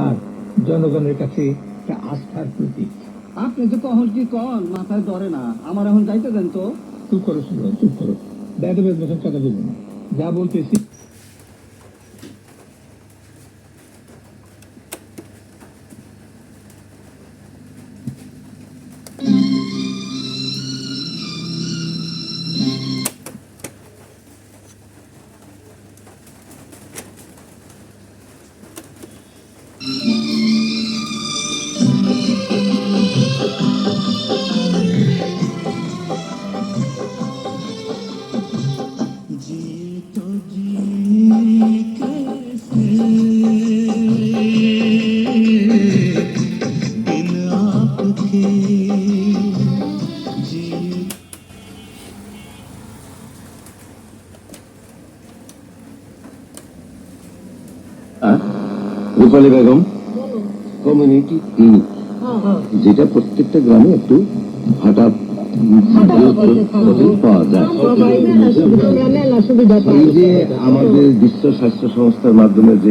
আর জনগণের কাছে একটা আস্থার প্রতীক। আপনি তো কখন কি কন মাথায় ধরে না, আমার এখন যাইতে দেন তো। চুপ করো শুনো, চুপ করো, বেদবের মতন কথা বলবো না, যা বলতেছি। রূপালী বেগম কমিউনিটি ক্লিনিক, যেটা প্রত্যেকটা গ্রামে একটু হঠাৎ পাওয়া যায়। এই যে আমাদের বিশ্ব স্বাস্থ্য সংস্থার মাধ্যমে যে